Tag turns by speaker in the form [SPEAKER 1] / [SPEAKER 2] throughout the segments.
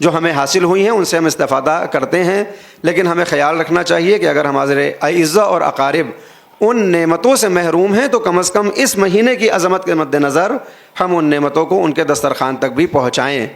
[SPEAKER 1] جو ہمیں حاصل ہوئی ہیں ان سے ہم استفادہ کرتے ہیں، لیکن ہمیں خیال رکھنا چاہیے کہ اگر ہمارے اعزہ اور اقارب ان نعمتوں سے محروم ہیں تو کم از کم اس مہینے کی عظمت کے مد نظر ہم ان نعمتوں کو ان کے دسترخوان تک بھی پہنچائیں۔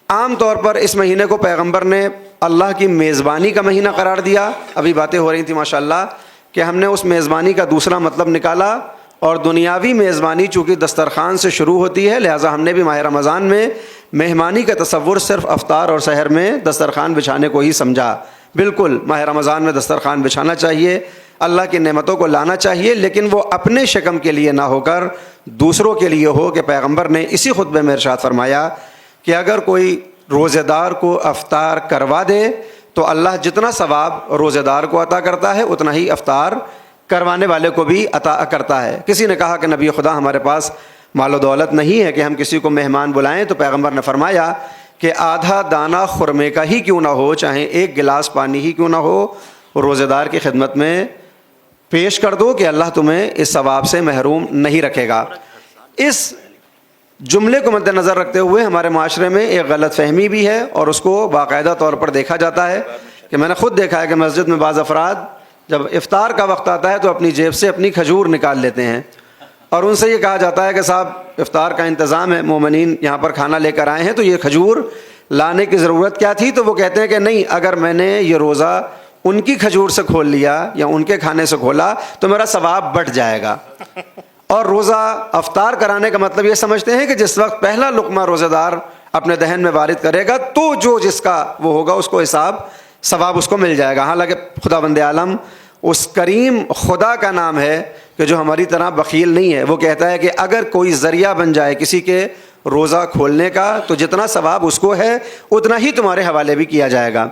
[SPEAKER 1] عام طور پر اس مہینے کو پیغمبر نے اللہ کی میزبانی کا مہینہ قرار دیا۔ ابھی باتیں ہو رہی تھیں ماشاءاللہ کہ ہم نے اس میزبانی کا دوسرا مطلب نکالا، اور دنیاوی میزبانی چونکہ دسترخوان سے شروع ہوتی ہے، لہٰذا ہم نے بھی ماہ رمضان میں مہمانی کا تصور صرف افطار اور سحر میں دسترخوان بچھانے کو ہی سمجھا۔ بالکل ماہ رمضان میں دسترخوان بچھانا چاہیے، اللہ کی نعمتوں کو لانا چاہیے، لیکن وہ اپنے شکم کے لیے نہ ہو کر دوسروں کے لیے ہو، کہ پیغمبر نے اسی خطبے میں ارشاد فرمایا کہ اگر کوئی روزہ دار کو افطار کروا دے تو اللہ جتنا ثواب روزہ دار کو عطا کرتا ہے اتنا ہی افطار کروانے والے کو بھی عطا کرتا ہے۔ کسی نے کہا کہ نبی خدا ہمارے پاس مال و دولت نہیں ہے کہ ہم کسی کو مہمان بلائیں، تو پیغمبر نے فرمایا کہ آدھا دانہ خرمے کا ہی کیوں نہ ہو، چاہے ایک گلاس پانی ہی کیوں نہ ہو، روزہ دار کی خدمت میں پیش کر دو کہ اللہ تمہیں اس ثواب سے محروم نہیں رکھے گا۔ اس جملے کو مد نظر رکھتے ہوئے ہمارے معاشرے میں ایک غلط فہمی بھی ہے، اور اس کو باقاعدہ طور پر دیکھا جاتا ہے کہ میں نے خود دیکھا ہے کہ مسجد میں بعض افراد جب افطار کا وقت آتا ہے تو اپنی جیب سے اپنی کھجور نکال لیتے ہیں، اور ان سے یہ کہا جاتا ہے کہ صاحب افطار کا انتظام ہے، مومنین یہاں پر کھانا لے کر آئے ہیں تو یہ کھجور لانے کی ضرورت کیا تھی؟ تو وہ کہتے ہیں کہ نہیں، اگر میں نے یہ روزہ ان کی کھجور سے کھول لیا یا ان کے کھانے سے کھولا تو میرا ثواب بڑھ جائے گا۔ اور روزہ افطار کرانے کا مطلب یہ سمجھتے ہیں کہ جس وقت پہلا لقمہ روزہ دار اپنے دہن میں وارد کرے گا تو جو جس کا وہ ہوگا اس کو حساب ثواب اس کو مل جائے گا۔ حالانکہ خدا بند عالم اس کریم خدا کا نام ہے کہ جو ہماری طرح بخیل نہیں ہے۔ وہ کہتا ہے کہ اگر کوئی ذریعہ بن جائے کسی کے روزہ کھولنے کا تو جتنا ثواب اس کو ہے اتنا ہی تمہارے حوالے بھی کیا جائے گا۔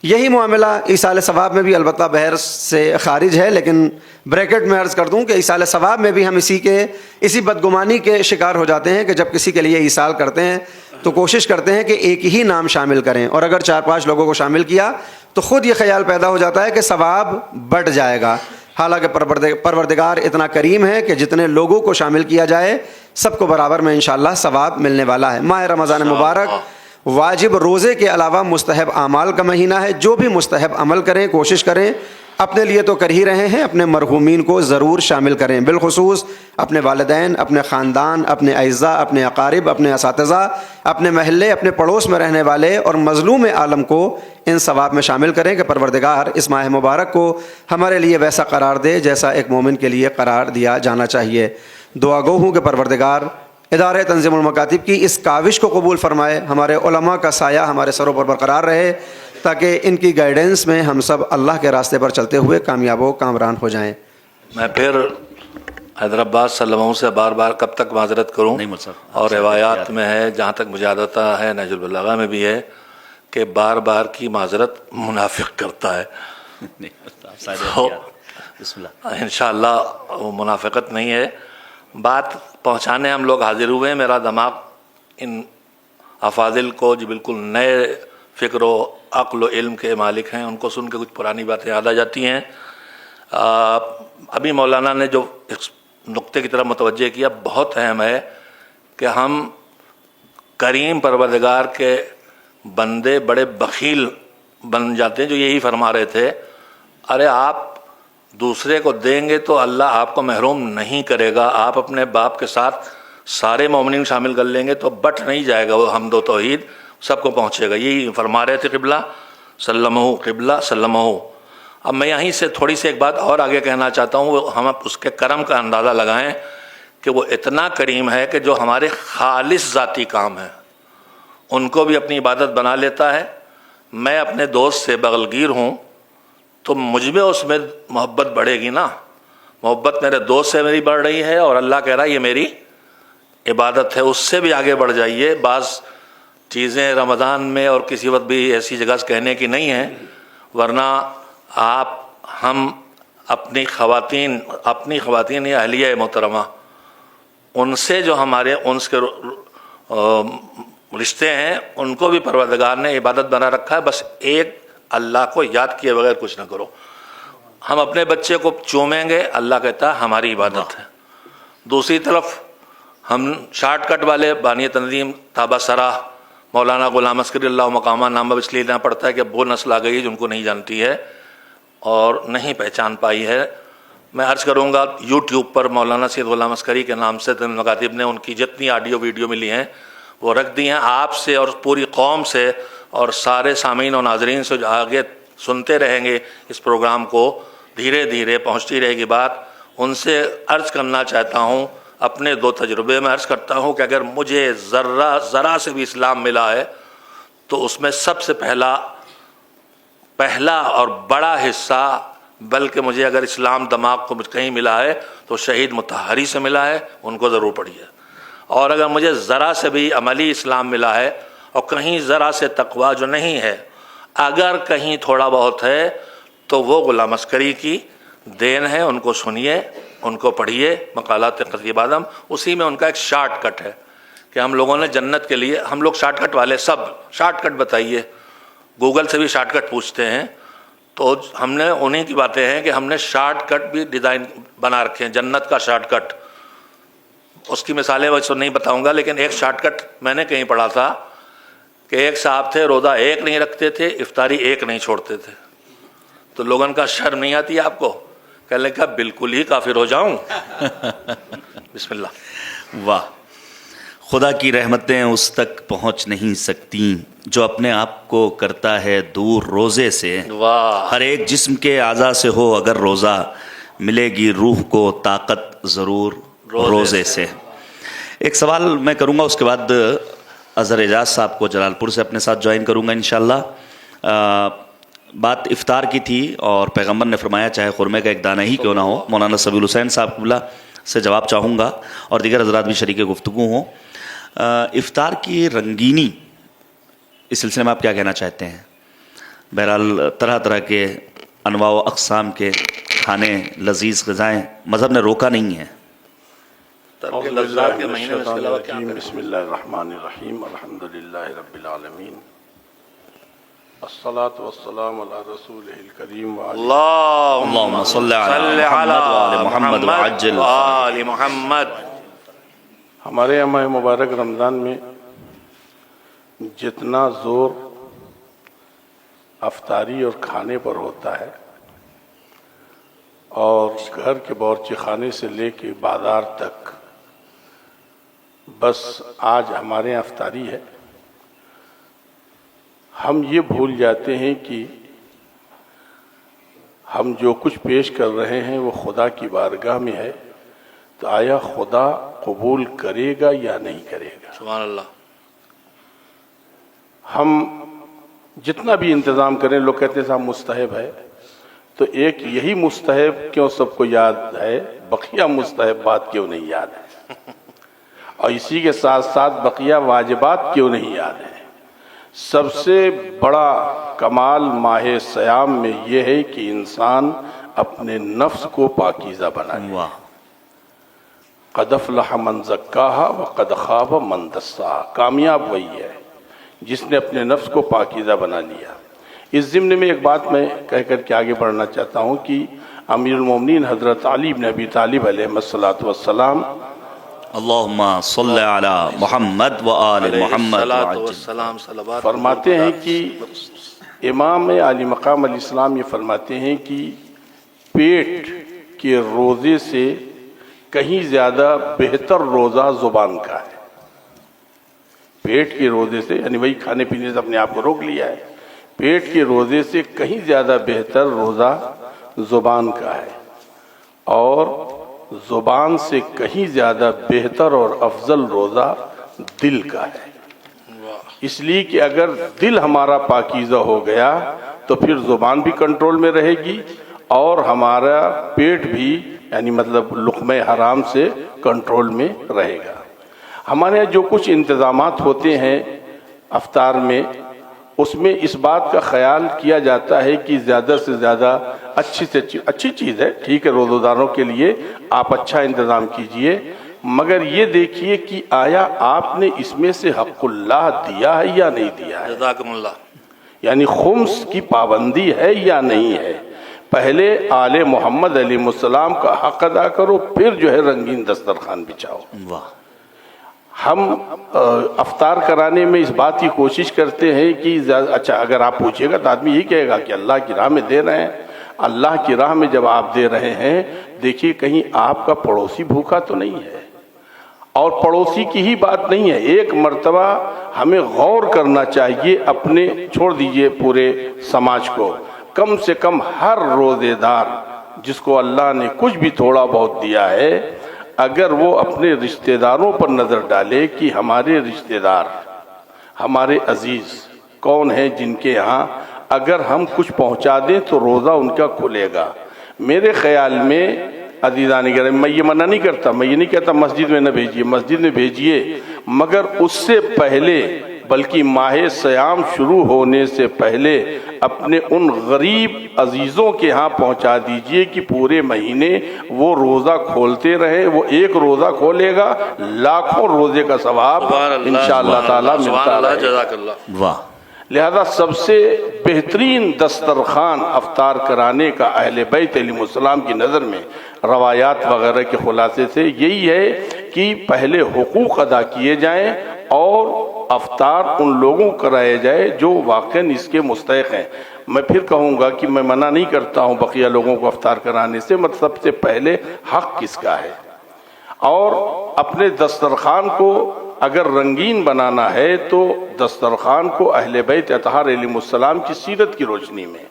[SPEAKER 1] یہی معاملہ ایصال ثواب میں بھی البتہ بحث سے خارج ہے، لیکن بریکٹ میں عرض کر دوں کہ ایصال ثواب میں بھی ہم اسی بدگمانی کے شکار ہو جاتے ہیں کہ جب کسی کے لیے ایصال کرتے ہیں تو کوشش کرتے ہیں کہ ایک ہی نام شامل کریں، اور اگر 4-5 لوگوں کو شامل کیا تو خود یہ خیال پیدا ہو جاتا ہے کہ ثواب بڑھ جائے گا۔ حالانکہ پروردگار اتنا کریم ہے کہ جتنے لوگوں کو شامل کیا جائے سب کو برابر میں انشاءاللہ ثواب ملنے والا ہے۔ ماہ رمضان مبارک واجب روزے کے علاوہ مستحب اعمال کا مہینہ ہے۔ جو بھی مستحب عمل کریں کوشش کریں، اپنے لیے تو کر ہی رہے ہیں، اپنے مرحومین کو ضرور شامل کریں، بالخصوص اپنے والدین، اپنے خاندان، اپنے اعزاء، اپنے اقارب، اپنے اساتذہ، اپنے محلے، اپنے پڑوس میں رہنے والے اور مظلوم عالم کو ان ثواب میں شامل کریں کہ پروردگار اس ماہ مبارک کو ہمارے لیے ویسا قرار دے جیسا ایک مومن کے لیے قرار دیا جانا چاہیے۔ دعا گو ہوں کہ پروردگار ادارہ تنظیم المکاتب کی اس کاوش کو قبول فرمائے، ہمارے علماء کا سایہ ہمارے سروں پر برقرار رہے تاکہ ان کی گائیڈنس میں ہم سب اللہ کے راستے پر چلتے ہوئے کامیاب و کامران ہو جائیں۔
[SPEAKER 2] میں پھر حیدرآباد سلموں سے بار بار کب تک معذرت کروں، اور روایات میں ہے، جہاں تک مجھے عادت ہے، نہج البلاغہ میں بھی ہے کہ بار بار کی معذرت منافق کرتا ہے۔ انشاءاللہ وہ منافقت نہیں ہے، بات پہنچانے ہم لوگ حاضر ہوئے ہیں۔ میرا دماغ ان افاضل کو جو بالکل نئے فکر و عقل و علم کے مالک ہیں ان کو سن کے کچھ پرانی باتیں یاد آ جاتی ہیں۔ ابھی مولانا نے جو نقطے کی طرف متوجہ کیا بہت اہم ہے کہ ہم کریم پروردگار کے بندے بڑے بخیل بن جاتے ہیں، جو یہی فرما رہے تھے، ارے آپ دوسرے کو دیں گے تو اللہ آپ کو محروم نہیں کرے گا، آپ اپنے باپ کے ساتھ سارے مومنین شامل کر لیں گے تو بٹ نہیں جائے گا وہ حمد و توحید، سب کو پہنچے گا۔ یہی فرما رہے تھے قبلہ سلمہ۔ اب میں یہیں سے تھوڑی سی ایک بات اور آگے کہنا چاہتا ہوں، ہم اس کے کرم کا اندازہ لگائیں کہ وہ اتنا کریم ہے کہ جو ہمارے خالص ذاتی کام ہیں ان کو بھی اپنی عبادت بنا لیتا ہے۔ میں اپنے دوست سے بغلگیر ہوں تو مجھ میں اس میں محبت بڑھے گی نا، محبت میرے دوست سے میری بڑھ رہی ہے اور اللہ کہہ رہا ہے یہ میری عبادت ہے، اس سے بھی آگے بڑھ جائیے۔ بعض چیزیں رمضان میں اور کسی وقت بھی ایسی جگہ سے کہنے کی نہیں ہیں، ورنہ ہم اپنی خواتین یا اہلیہ محترمہ ان سے جو ہمارے انس کے رشتے ہیں ان کو بھی پروردگار نے عبادت بنا رکھا ہے۔ بس ایک اللہ کو یاد کیے بغیر کچھ نہ کرو۔ ہم اپنے بچے کو چومیں گے، اللہ کہتا ہے ہماری عبادت ہے۔ دوسری طرف ہم شارٹ کٹ والے بانی تنظیم تابہ سرا مولانا غلام عسکری اللہ مقامہ نام اب اس لیے لینا پڑتا ہے کہ اب وہ نسل آ گئی ہے جن کو نہیں جانتی ہے اور نہیں پہچان پائی ہے. میں عرض کروں گا یوٹیوب پر مولانا سید غلام عسکری کے نام سے تنظیم مکاتب نے ان کی جتنی آڈیو ویڈیو ملی ہیں وہ رکھ دی ہیں. آپ سے اور پوری قوم سے اور سارے سامعین اور ناظرین سے جو آگے سنتے رہیں گے اس پروگرام کو، دھیرے دھیرے پہنچتی رہے گی بات. ان سے عرض کرنا چاہتا ہوں، اپنے 2 تجربے میں عرض کرتا ہوں کہ اگر مجھے ذرا سے بھی اسلام ملا ہے تو اس میں سب سے پہلا اور بڑا حصہ، بلکہ مجھے اگر اسلام دماغ کو کہیں ملا ہے تو شہید مطہری سے ملا ہے، ان کو ضرور پڑھیے. اور اگر مجھے ذرا سے بھی عملی اسلام ملا ہے اور کہیں ذرا سے تقویٰ جو نہیں ہے، اگر کہیں تھوڑا بہت ہے تو وہ غلام عسکری کی دین ہے. ان کو سنیے، ان کو پڑھیے، مقالات خطیب اعظم. اسی میں ان کا ایک شارٹ کٹ ہے کہ ہم لوگوں نے جنت کے لیے، ہم لوگ شارٹ کٹ والے، سب شارٹ کٹ بتائیے، گوگل سے بھی شارٹ کٹ پوچھتے ہیں، تو ہم نے انہیں کی باتیں ہیں کہ ہم نے شارٹ کٹ بھی ڈیزائن بنا رکھے ہیں، جنت کا شارٹ کٹ. اس کی مثالیں ویسے نہیں بتاؤں گا، لیکن ایک شارٹ کٹ میں نے کہیں پڑھا تھا کہ ایک صاحب تھے، روزہ ایک نہیں رکھتے تھے، افطاری ایک نہیں چھوڑتے تھے. تو لوگوں کا شرم نہیں آتی آپ کو؟ کہنے کا بالکل ہی کافر ہو جاؤں. بسم اللہ.
[SPEAKER 3] واہ. خدا کی رحمتیں اس تک پہنچ نہیں سکتی جو اپنے آپ کو کرتا ہے دور روزے سے.
[SPEAKER 2] واہ.
[SPEAKER 3] ہر ایک جسم کے اعضاء سے ہو اگر روزہ، ملے گی روح کو طاقت ضرور روزے سے. ایک سوال میں کروں گا، اس کے بعد اظہر اعجاز صاحب کو جلال پور سے اپنے ساتھ جوائن کروں گا انشاءاللہ. بات افطار کی تھی اور پیغمبر نے فرمایا چاہے خرمے کا ایک دانہ ہی کیوں نہ ہو. مولانا سبیل حسین صاحب قبلہ سے جواب چاہوں گا اور دیگر حضرات بھی شریک گفتگو ہوں. افطار کی رنگینی، اس سلسلے میں آپ کیا کہنا چاہتے ہیں؟ بہرحال طرح طرح کے انواع و اقسام کے کھانے، لذیذ غذائیں مذہب نے روکا نہیں ہے.
[SPEAKER 4] بسم اللہ الرحمن الرحیم. الحمدللہ رب العالمین، الصلاة والسلام علی رسولہ الکریم
[SPEAKER 3] اللہم صلی علی محمد وعجل
[SPEAKER 2] آل محمد.
[SPEAKER 4] ہمارے یہاں ماہ مبارک رمضان میں جتنا زور افطاری اور کھانے پر ہوتا ہے، اور گھر کے باورچی خانے سے لے کے بازار تک، بس آج ہمارے یہاں افطاری ہے. ہم یہ بھول جاتے ہیں کہ ہم جو کچھ پیش کر رہے ہیں وہ خدا کی بارگاہ میں ہے، تو آیا خدا قبول کرے گا یا نہیں کرے گا؟
[SPEAKER 2] سبحان اللہ.
[SPEAKER 4] ہم جتنا بھی انتظام کریں، لوگ کہتے ہیں صاحب مستحب ہے، تو ایک یہی مستحب کیوں سب کو یاد ہے، بقیہ مستحبات کیوں نہیں یاد ہے؟ اور اسی کے ساتھ ساتھ بقیہ واجبات کیوں نہیں یاد ہے؟ سب سے بڑا کمال ماہ صیام میں یہ ہے کہ انسان اپنے نفس کو پاکیزہ بنائے. قد افلح من زکاہا وقد خاب من دساہا. کامیاب وہی ہے جس نے اپنے نفس کو پاکیزہ بنا لیا. اس ضمن میں ایک بات میں کہہ کر کے آگے بڑھنا چاہتا ہوں کہ امیر المومنین حضرت علی بن ابی طالب علیہ السلام
[SPEAKER 3] اللہم صلی علی محمد و آل محمد
[SPEAKER 4] فرماتے ہیں کہ امام علی مقام علیہ السلام یہ فرماتے ہیں کہ پیٹ کے روزے سے کہیں زیادہ بہتر روزہ زبان کا ہے. پیٹ کے روزے سے، یعنی وہی کھانے پینے سے اپنے آپ کو روک لیا ہے، پیٹ کے روزے سے کہیں زیادہ بہتر روزہ زبان کا ہے، اور زبان سے کہیں زیادہ بہتر اور افضل روزہ دل کا ہے. اس لیے کہ اگر دل ہمارا پاکیزہ ہو گیا تو پھر زبان بھی کنٹرول میں رہے گی اور ہمارا پیٹ بھی، یعنی مطلب لقمہ حرام سے کنٹرول میں رہے گا. ہمارے یہاں جو کچھ انتظامات ہوتے ہیں افطار میں، اس میں اس بات کا خیال کیا جاتا ہے کہ زیادہ سے زیادہ اچھی چیز ہے، ٹھیک ہے، روزہ داروں کے لیے آپ اچھا انتظام کیجئے، مگر یہ دیکھیے کہ آیا آپ نے اس میں سے حق اللہ دیا ہے یا نہیں دیا ہے؟
[SPEAKER 2] جزاکم اللہ.
[SPEAKER 4] یعنی خمس کی پابندی ہے یا نہیں ہے؟ پہلے آل محمد علیہ السلام کا حق ادا کرو، پھر جو ہے رنگین دسترخوان بچھاؤ.
[SPEAKER 3] واہ.
[SPEAKER 4] ہم افطار کرانے میں اس بات کی کوشش کرتے ہیں کہ اچھا اگر آپ پوچھے گا تو آدمی یہی کہے گا کہ اللہ کی راہ میں دے رہے ہیں. اللہ کی راہ میں جب آپ دے رہے ہیں، دیکھیے کہیں آپ کا پڑوسی بھوکا تو نہیں ہے. اور پڑوسی کی ہی بات نہیں ہے، ایک مرتبہ ہمیں غور کرنا چاہیے اپنے، چھوڑ دیجئے پورے سماج کو، کم سے کم ہر روزے دار جس کو اللہ نے کچھ بھی تھوڑا بہت دیا ہے، اگر وہ اپنے رشتہ داروں پر نظر ڈالے کہ ہمارے رشتہ دار، ہمارے عزیز کون ہیں جن کے ہاں اگر ہم کچھ پہنچا دیں تو روزہ ان کا کھلے گا. میرے خیال میں عزیزان گرامی، میں یہ منع نہیں کرتا، میں یہ نہیں کہتا مسجد میں نہ بھیجیے، مسجد میں بھیجیے، مگر اس سے پہلے، بلکہ ماہ سیام شروع ہونے سے پہلے اپنے ان غریب عزیزوں کے ہاں پہنچا دیجئے کہ پورے مہینے وہ روزہ کھولتے رہے. وہ ایک روزہ کھولے گا، لاکھوں روزے کا ثواب انشاءاللہ تعالی ملتا رہے.
[SPEAKER 2] جزاک اللہ.
[SPEAKER 3] واہ.
[SPEAKER 4] لہذا سب سے بہترین دسترخوان افطار کرانے کا اہل بیت علیہ السلام کی نظر میں روایات وغیرہ کے خلاصے سے یہی ہے کہ پہلے حقوق ادا کیے جائیں اور افطار ان لوگوں کرائے جائے جو واقعاً اس کے مستحق ہیں. میں پھر کہوں گا کہ میں منع نہیں کرتا ہوں بقیہ لوگوں کو افطار کرانے سے، مگر سب سے پہلے حق کس کا ہے. اور اپنے دسترخوان کو اگر رنگین بنانا ہے تو دسترخوان کو اہل بیت اطہار علیہ السلام کی سیرت کی روشنی میں.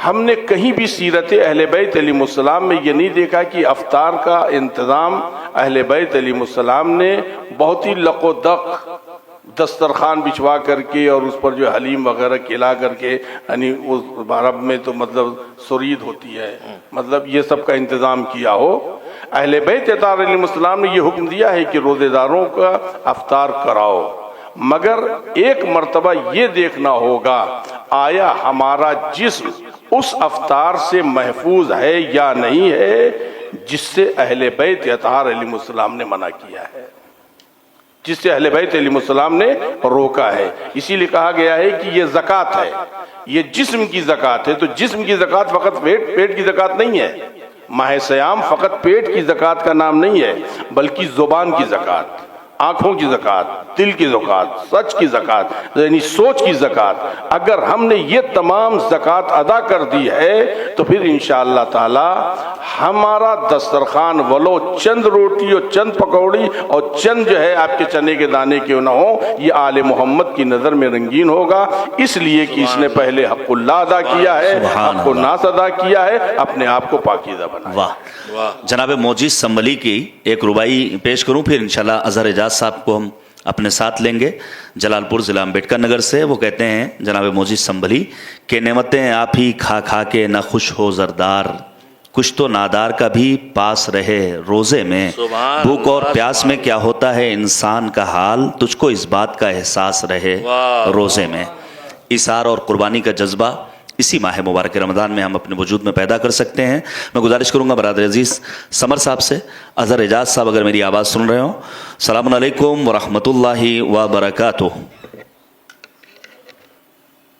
[SPEAKER 4] ہم نے کہیں بھی سیرت اہل بیت علیہ السلام میں یہ نہیں دیکھا کہ افطار کا انتظام اہل بیت علیہ السلام نے بہت ہی لق و دق دسترخوان بچھوا کر کے اور اس پر جو حلیم وغیرہ کھلا کر کے، یعنی اس عرب میں تو مطلب سرید ہوتی ہے، مطلب یہ سب کا انتظام کیا ہو. اہل بیت اطہار علیہ السلام نے یہ حکم دیا ہے کہ روزے داروں کا افطار کراؤ، مگر ایک مرتبہ یہ دیکھنا ہوگا آیا ہمارا جسم اس افطار سے محفوظ ہے یا نہیں ہے جس سے اہل بیت اطہار علیہ السلام نے منع کیا ہے، جس سے اہل بیت علیہ السلام نے روکا ہے. اسی لیے کہا گیا ہے کہ یہ زکوٰۃ ہے، یہ جسم کی زکوٰۃ ہے. تو جسم کی زکوٰۃ فقط پیٹ کی زکوٰۃ نہیں ہے. ماہ سیام فقط پیٹ کی زکوٰۃ کا نام نہیں ہے، بلکہ زبان کی زکوٰۃ، آنکھوں کی زکوٰۃ، دل کی زکوٰۃ، سچ کی زکوٰۃ، یعنی سوچ کی زکوٰۃ. اگر ہم نے یہ تمام زکوٰۃ ادا کر دی ہے تو پھر انشاءاللہ تعالی ہمارا دسترخوان ولو چند روٹی اور چند پکوڑی اور چند جو ہے آپ کے چنے کے دانے کیوں نہ ہو، یہ آل محمد کی نظر میں رنگین ہوگا، اس لیے کہ اس نے پہلے حق اللہ ادا کیا ہے، حق الناس ادا کیا ہے، اپنے آپ کو پاکیزہ بنایا.
[SPEAKER 3] واہ. جناب موجز سنبھلی کی ایک ربائی پیش کروں، پھر انشاءاللہ اظہر اعجاز صاحب کو ہم اپنے ساتھ لیں گے جلال پور ضلع امبیڈکر نگر سے. وہ کہتے ہیں جناب موجز سنبھلی کہ نعمتیں آپ ہی کھا کھا کے نہ خوش ہو زردار، کچھ تو نادار کا بھی پاس رہے روزے میں، بھوک اور پیاس میں کیا ہوتا ہے انسان کا حال، تجھ کو اس بات کا احساس رہے روزے میں. ایثار اور قربانی کا جذبہ اسی ماہ مبارک رمضان میں ہم اپنے وجود میں پیدا کر سکتے ہیں. میں گزارش کروں گا برادر عزیز سمر صاحب سے، اظہر اعجاز صاحب اگر میری آواز سن رہے ہوں. السلام علیکم ورحمۃ اللہ وبرکاتہ.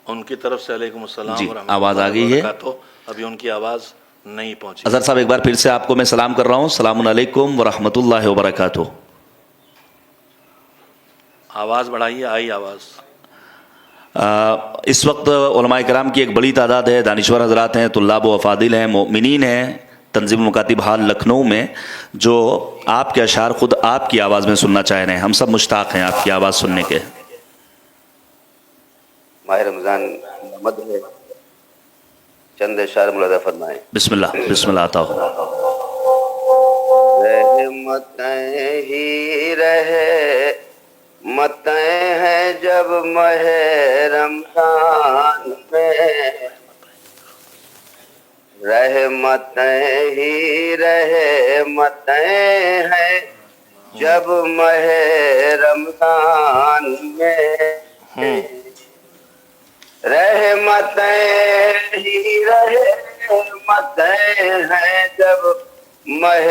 [SPEAKER 2] ان کی طرف سے علیکم السلام
[SPEAKER 3] جی،
[SPEAKER 2] ورحمۃ
[SPEAKER 3] آواز
[SPEAKER 2] اللہ
[SPEAKER 3] آ گئی ہے؟
[SPEAKER 2] وبرکاتہ. ابھی ان کی آواز نہیں پہنچی.
[SPEAKER 3] اظہر صاحب ایک بار پھر سے آپ کو میں سلام کر رہا ہوں. السلام علیکم ورحمۃ اللہ وبرکاتہ.
[SPEAKER 2] آواز بڑھائیے، آئی آواز.
[SPEAKER 3] اس وقت علماء کرام کی ایک بڑی تعداد ہے، دانشور حضرات ہیں، طلاب و افاضل ہیں، مومنین ہیں تنظیم مکاتب حال لکھنؤ میں، جو آپ کے اشعار خود آپ کی آواز میں سننا چاہ رہے ہیں. ہم سب مشتاق ہیں آپ کی آواز سننے کے.
[SPEAKER 5] ماہ رمضان مد ہے، چند اشعار ملاحظہ فرمائیں.
[SPEAKER 3] بسم اللہ، بسم اللہ. آتا ہو.
[SPEAKER 5] رحمتیں ہی رہے متیں ہیں جب ماہ رمضان میں، رحمتیں ہی رحمتیں ہیں جب ماہ رمضان میں، رحمتیں ہی رحمتیں ہیں جب ماہ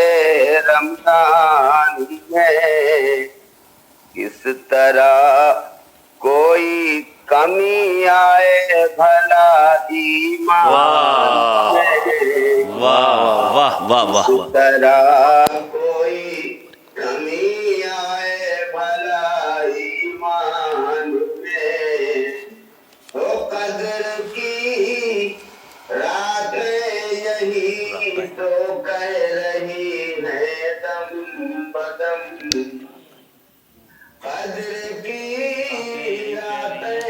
[SPEAKER 5] رمضان میں، کس طرح کوئی کمی آئے بھلا ایمان میں،
[SPEAKER 3] واہ واہ واہ واہ.
[SPEAKER 5] کس طرح کوئی کمی آئے بھلا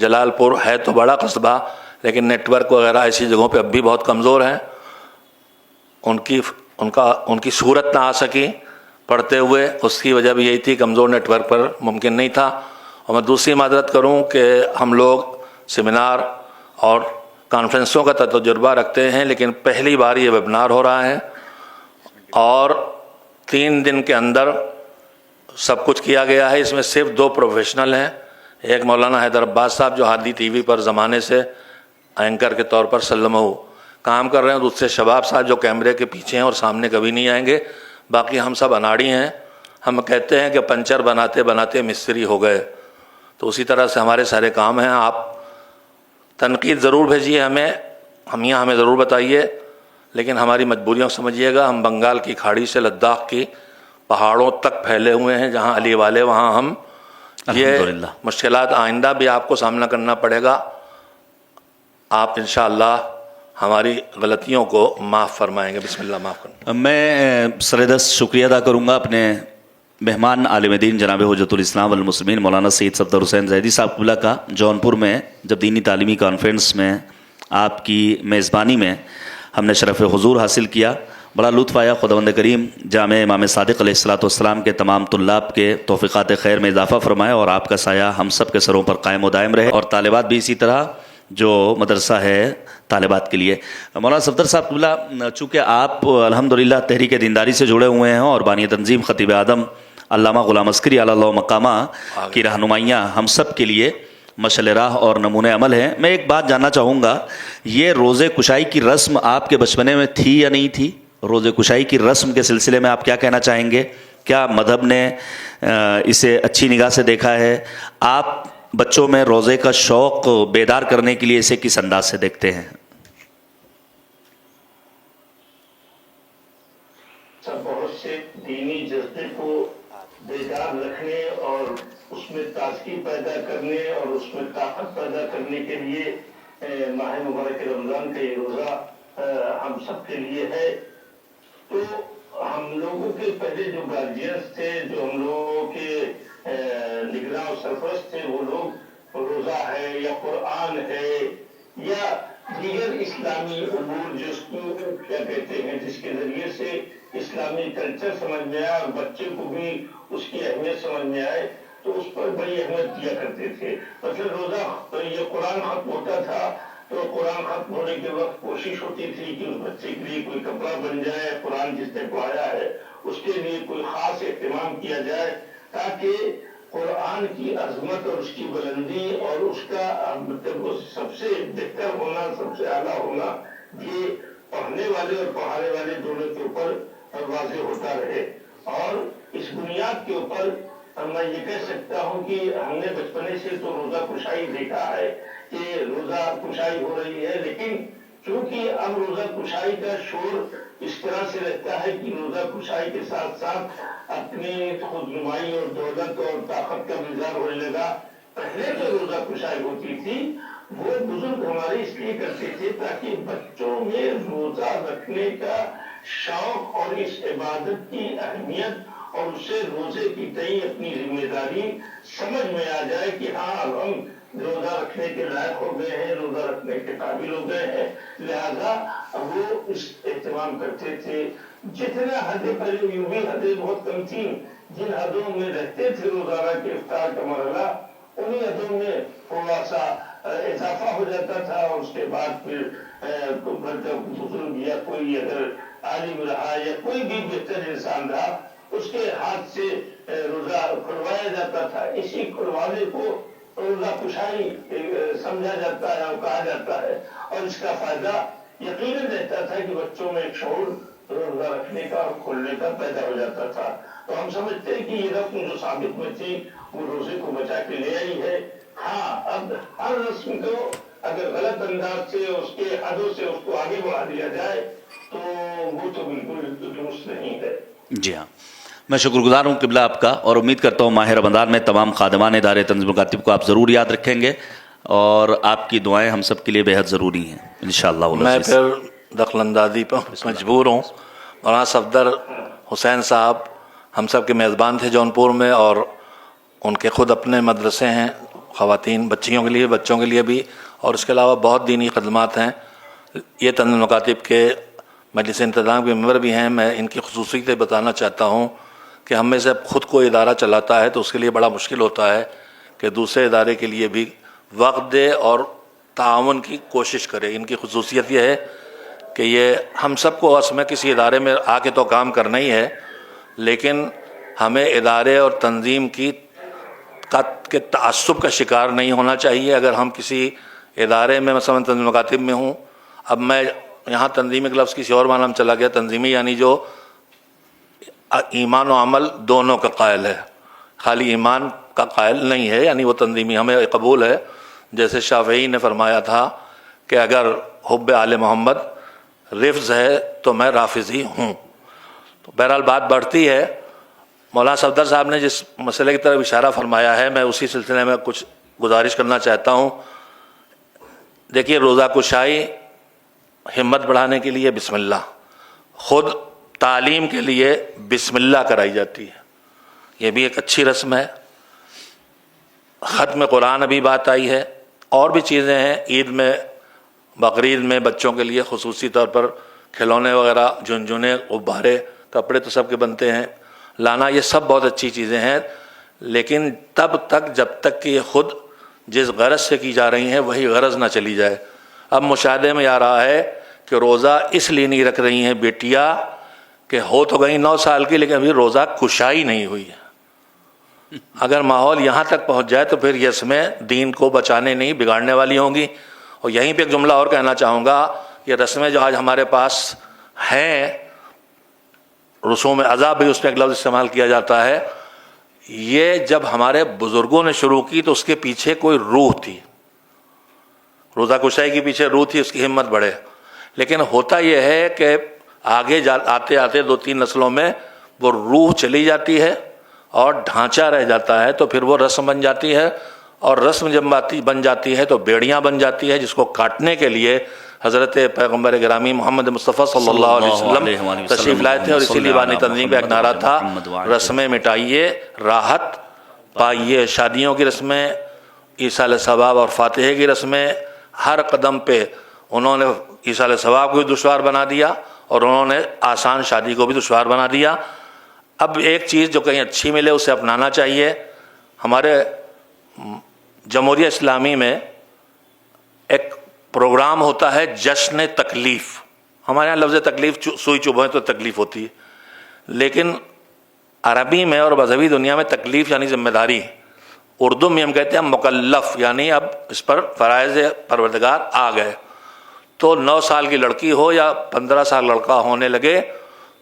[SPEAKER 2] جلال پور ہے تو بڑا قصبہ لیکن نیٹ ورک وغیرہ ایسی جگہوں پہ اب بھی بہت کمزور ہیں. ان کی صورت نہ آ سکی پڑھتے ہوئے، اس کی وجہ بھی یہی تھی، کمزور نیٹ ورک پر ممکن نہیں تھا. اور میں دوسری معذرت کروں کہ ہم لوگ سیمینار اور کانفرنسوں کا تجربہ رکھتے ہیں لیکن پہلی بار یہ ویبنار ہو رہا ہے اور 3 دن کے اندر سب کچھ کیا گیا ہے. اس میں صرف 2 پروفیشنل ہیں، ایک مولانا حیدر عباس صاحب جو ہادی ٹی وی پر زمانے سے اینکر کے طور پر سلمہ کام کر رہے ہیں، دوسرے شباب صاحب جو کیمرے کے پیچھے ہیں اور سامنے کبھی نہیں آئیں گے. باقی ہم سب اناڑی ہیں. ہم کہتے ہیں کہ پنچر بناتے بناتے مستری ہو گئے، تو اسی طرح سے ہمارے سارے کام ہیں. آپ تنقید ضرور بھیجیے ہمیں ضرور بتائیے، لیکن ہماری مجبوریوں سمجھیے گا. ہم بنگال کی کھاڑی سے لداخ کی پہاڑوں تک پھیلے ہوئے ہیں، جہاں علی والے وہاں ہم. یہ مشکلات آئندہ بھی آپ کو سامنا کرنا پڑے گا. آپ انشاءاللہ ہماری غلطیوں کو معاف فرمائیں گے. بسم اللہ معاف کرنا.
[SPEAKER 3] میں سردست شکریہ ادا کروں گا اپنے مہمان عالم دین جناب حجت الاسلام والمسلمین مولانا سید صفدر حسین زیدی صاحب قبلہ کا. جونپور میں جب دینی تعلیمی کانفرنس میں آپ کی میزبانی میں ہم نے شرف حضور حاصل کیا، بڑا لطف آیا. خداوند کریم جامع امام صادق علیہ الصلوۃ والسلام کے تمام طلاب کے توفیقات خیر میں اضافہ فرمائے اور آپ کا سایہ ہم سب کے سروں پر قائم و دائم رہے، اور طالبات بھی اسی طرح جو مدرسہ ہے طالبات کے لیے. مولانا صفدر صاحب قبلہ، چونکہ آپ الحمدللہ تحریک دینداری سے جڑے ہوئے ہیں اور بانی تنظیم خطیب اعظم علامہ غلام عسکری علی اللہ مقامہ کی رہنمائیاں ہم سب کے لیے مشعل راہ اور نمونۂ عمل ہیں. میں ایک بات جاننا چاہوں گا، یہ روزے کشائی کی رسم آپ کے بچپنے میں تھی یا نہیں تھی؟ روزے کشائی کی رسم کے سلسلے میں آپ کیا کہنا چاہیں گے؟ کیا مذہب نے اسے اچھی نگاہ سے دیکھا ہے؟ آپ بچوں میں روزے کا شوق بیدار کرنے کے لیے اسے کس انداز سے دیکھتے ہیں؟
[SPEAKER 6] بہت سے دینی جذبے کو بیدار رکھنے اور اس میں تازگی پیدا کرنے اور اس میں طاقت پیدا کرنے کے لیے ماہ مبارک رمضان کا یہ روزہ ہم سب کے لیے ہے. تو ہم لوگوں کے پہلے جو گارجینس تھے، جو ہم لوگوں کے نگراں و سرپرست تھے، وہ لوگ روزہ ہے یا قرآن ہے یا دیگر اسلامی امور جس کو کیا کہتے ہیں، جس کے ذریعے سے اسلامی کلچر سمجھ میں آئے اور بچے کو بھی اس کی اہمیت سمجھ میں آئے، تو اس پر بڑی اہمیت دیا کرتے تھے. مطلب روزہ یہ قرآن ختم ہوتا تھا تو قرآن ختم ہونے کے وقت کوشش ہوتی تھی کہ اس بچے کے لیے کوئی کپڑا بن جائے، قرآن جس نے پڑھایا ہے اس کے لیے کوئی خاص اہتمام کیا جائے، تاکہ قرآن کی عظمت اور اس کی بلندی اور اس کا مطلب سب سے بہتر ہونا، سب سے اعلیٰ ہونا، یہ پڑھنے والے اور پڑھانے والے دونوں کے اوپر واضح ہوتا رہے. اور اس بنیاد کے اوپر میں یہ کہہ سکتا ہوں کہ ہم نے بچپنے سے تو روزہ کشائی دیکھا ہے کہ روزہ کشائی ہو رہی ہے، لیکن چونکہ اب روزہ کشائی کا شور اس طرح سے رہتا ہے کہ روزہ کشائی کے ساتھ ساتھ اپنی خود نمائی اور دولت اور طاقت کا اظہار ہونے لگا. پہلے جو روزہ کشائی ہوتی تھی وہ بزرگ ہمارے اس لیے کرتے تھے تاکہ بچوں میں روزہ رکھنے کا شوق اور اس عبادت کی اہمیت اور اسے روزے کی تئیں اپنی ذمہ داری سمجھ میں آ جائے کہ ہاں اب ہم روزہ رکھنے کے لائق ہو گئے ہیں، روزہ رکھنے کے قابل ہو گئے ہیں. لہذا وہ اس اہتمام کرتے تھے. جتنا حدیں پہلے یوں بھی حدیں بہت کم تھیں، جن حدوں میں رہتے تھے روزانہ کے افطار کا مرحلہ، انہی حدوں میں تھوڑا سا اضافہ ہو جاتا تھا. اور اس کے بعد پھر بزرگ یا کوئی اگر عالم رہا یا کوئی بھی بہتر انسان رہا، اس کے ہاتھ سے روزہ کھلوایا جاتا تھا. اسی کھلوانے کو روزہ کشائی سمجھا جاتا ہے اور کہا جاتا ہے. اور اس کا فائدہ یقیناً رہتا تھا کہ بچوں میں ایک شعور روزہ رکھنے کا اور کھولنے کا پیدا ہو جاتا تھا. تو ہم سمجھتے ہیں کہ یہ رسم جو ثابت میں تھی وہ روزے کو بچا کے لے آئی ہے. ہاں، اب ہر رسم کو اگر غلط انداز سے اس کے حدوں سے اس کو آگے بڑھا دیا جائے تو وہ تو بالکل درست نہیں ہے.
[SPEAKER 3] جی ہاں، میں شکر گزار ہوں قبلہ آپ کا، اور امید کرتا ہوں ماہ رمضان میں تمام خادمان ادارے تنظیم مکاتب کو آپ ضرور یاد رکھیں گے، اور آپ کی دعائیں ہم سب کے لیے بہت ضروری ہیں انشاءاللہ.
[SPEAKER 2] میں پھر دخل اندازی پر مجبور ہوں. مولانا صفدر حسین صاحب ہم سب کے میزبان تھے جونپور میں، اور ان کے خود اپنے مدرسے ہیں خواتین بچیوں کے لیے بچوں کے لیے بھی، اور اس کے علاوہ بہت دینی خدمات ہیں. یہ تنظیم مکاتب کے مجلس انتظام کے ممبر بھی ہیں. میں ان کی خصوصیت بتانا چاہتا ہوں کہ ہم میں سے خود کو ادارہ چلاتا ہے تو اس کے لیے بڑا مشکل ہوتا ہے کہ دوسرے ادارے کے لیے بھی وقت دے اور تعاون کی کوشش کرے. ان کی خصوصیت یہ ہے کہ یہ ہم سب کو اصل میں کسی ادارے میں آ کے تو کام کرنا ہی ہے، لیکن ہمیں ادارے اور تنظیم کے تعصب کا شکار نہیں ہونا چاہیے. اگر ہم کسی ادارے میں مثلا تنظیم مکاتب میں ہوں، اب میں یہاں تنظیمی کا لفظ کسی اور معنی میں چلا گیا، تنظیمی یعنی جو ایمان و عمل دونوں کا قائل ہے، خالی ایمان کا قائل نہیں ہے، یعنی وہ تنظیمی ہمیں قبول ہے. جیسے شافعی نے فرمایا تھا کہ اگر حب آل محمد رفض ہے تو میں رافضی ہوں. تو بہرحال بات بڑھتی ہے. مولانا صفدر صاحب نے جس مسئلے کی طرف اشارہ فرمایا ہے، میں اسی سلسلے میں کچھ گزارش کرنا چاہتا ہوں. دیکھیے، روزہ کشائی ہمت بڑھانے کے لیے بسم اللہ، خود تعلیم کے لیے بسم اللہ کرائی جاتی ہے، یہ بھی ایک اچھی رسم ہے. ختم قرآن ابھی بات آئی ہے، اور بھی چیزیں ہیں. عید میں، بقرعید میں بچوں کے لیے خصوصی طور پر کھلونے وغیرہ، جھنجھنے، غبارے، کپڑے تو سب کے بنتے ہیں، لانا، یہ سب بہت اچھی چیزیں ہیں. لیکن تب تک جب تک کہ یہ خود جس غرض سے کی جا رہی ہیں وہی غرض نہ چلی جائے. اب مشاہدے میں آ رہا ہے کہ روزہ اس لیے نہیں رکھ رہی ہیں بیٹیاں کہ ہو تو گئی 9 سال کی لیکن ابھی روزہ کشائی نہیں ہوئی ہے. اگر ماحول یہاں تک پہنچ جائے تو پھر یہ رسمیں دین کو بچانے نہیں بگاڑنے والی ہوں گی. اور یہیں پہ ایک جملہ اور کہنا چاہوں گا، یہ رسمیں جو آج ہمارے پاس ہیں، رسوم عذاب بھی اس میں ایک لفظ استعمال کیا جاتا ہے، یہ جب ہمارے بزرگوں نے شروع کی تو اس کے پیچھے کوئی روح تھی، روزہ کشائی کے پیچھے روح تھی، اس کی ہمت بڑھے. لیکن ہوتا یہ ہے کہ آگے آتے آتے 2-3 نسلوں میں وہ روح چلی جاتی ہے اور ڈھانچہ رہ جاتا ہے، تو پھر وہ رسم بن جاتی ہے، اور رسم جب بن جاتی ہے تو بیڑیاں بن جاتی ہے، جس کو کاٹنے کے لیے حضرت پیغمبر گرامی محمد مصطفیٰ صلی اللہ علیہ وسلم تشریف لائے تھے. اور اسی لیے بانی تنظیم کا ایک نعرہ تھا، رسمیں مٹائیے راحت پائیے. شادیوں کی رسمیں، ایصال ثواب اور فاتحے کی رسمیں، ہر قدم پہ انہوں نے ایصال ثواب کو بھی دشوار بنا دیا اور انہوں نے آسان شادی کو بھی دشوار بنا دیا. اب ایک چیز جو کہیں اچھی ملے اسے اپنانا چاہیے. ہمارے جمہوریہ اسلامی میں ایک پروگرام ہوتا ہے جشن تکلیف. ہمارے یہاں لفظ تکلیف سوئی چبھوئے تو تکلیف ہوتی ہے، لیکن عربی میں اور مذہبی دنیا میں تکلیف یعنی ذمہ داری. اردو میں ہم کہتے ہیں مکلف، یعنی اب اس پر فرائض پروردگار آ گئے. تو 9 سال کی لڑکی ہو یا 15 سال لڑکا ہونے لگے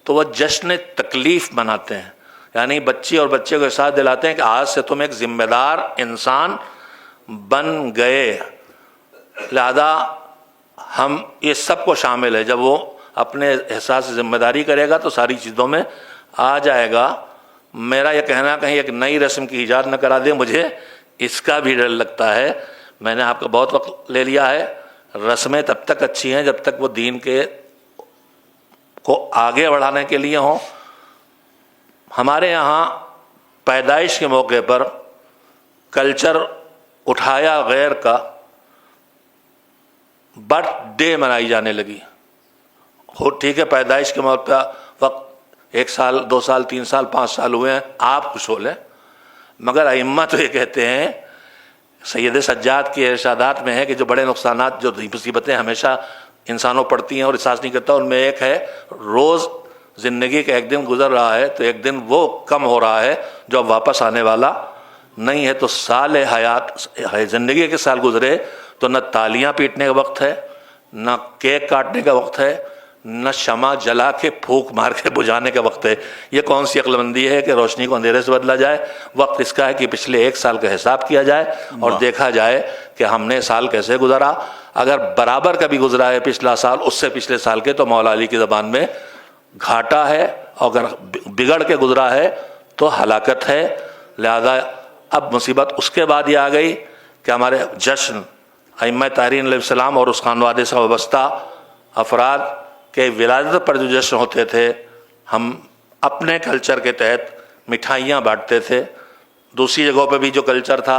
[SPEAKER 2] تو وہ جشن تکلیف مناتے ہیں، یعنی بچی اور بچے کو احساس دلاتے ہیں کہ آج سے تم ایک ذمہ دار انسان بن گئے. لہذا ہم یہ سب کو شامل ہے، جب وہ اپنے احساس ذمہ داری کرے گا تو ساری چیزوں میں آ جائے گا. میرا یہ کہنا کہیں ایک نئی رسم کی ایجاد نہ کرا دے، مجھے اس کا بھی ڈر لگتا ہے. میں نے آپ کا بہت وقت لے لیا ہے. رسمیں تب تک اچھی ہیں جب تک وہ دین کے کو آگے بڑھانے کے لیے ہوں. ہمارے یہاں پیدائش کے موقع پر کلچر اٹھایا غیر کا برتھ ڈے منائی جانے لگی. ٹھیک ہے، پیدائش کے موقع پہ وقت 1 سال 2 سال 3 سال 5 سال ہوئے ہیں، آپ خوش ہو لیں، مگر ائمہ تو یہ کہتے ہیں، سید سجاد کے ارشادات میں ہے کہ جو بڑے نقصانات، جو مصیبتیں ہمیشہ انسانوں پڑتی ہیں اور احساس نہیں کرتا، ان میں ایک ہے روز زندگی کا ایک دن گزر رہا ہے تو ایک دن وہ کم ہو رہا ہے جو اب واپس آنے والا نہیں ہے. تو سال حیات، زندگی کے سال گزرے تو نہ تالیاں پیٹنے کا وقت ہے، نہ کیک کاٹنے کا وقت ہے، نہ شمع جلا کے پھونک مار کے بجھانے کا وقت ہے. یہ کون سی عقل مندی ہے کہ روشنی کو اندھیرے سے بدلا جائے؟ وقت اس کا ہے کہ پچھلے 1 سال کا حساب کیا جائے اور دیکھا جائے کہ ہم نے سال کیسے گزارا. اگر برابر کا بھی گزرا ہے پچھلا سال اس سے پچھلے سال کے، تو مولا علی کی زبان میں گھاٹا ہے، اور اگر بگڑ کے گزرا ہے تو ہلاکت ہے. لہذا اب مصیبت اس کے بعد یہ آ گئی کہ ہمارے جشن ائمہ طاہرین علیہ السلام اور اس خانوادے سے وابستہ افراد کے ولادت پر جو جشن ہوتے تھے، ہم اپنے کلچر کے تحت مٹھائیاں بانٹتے تھے. دوسری جگہوں پہ بھی جو کلچر تھا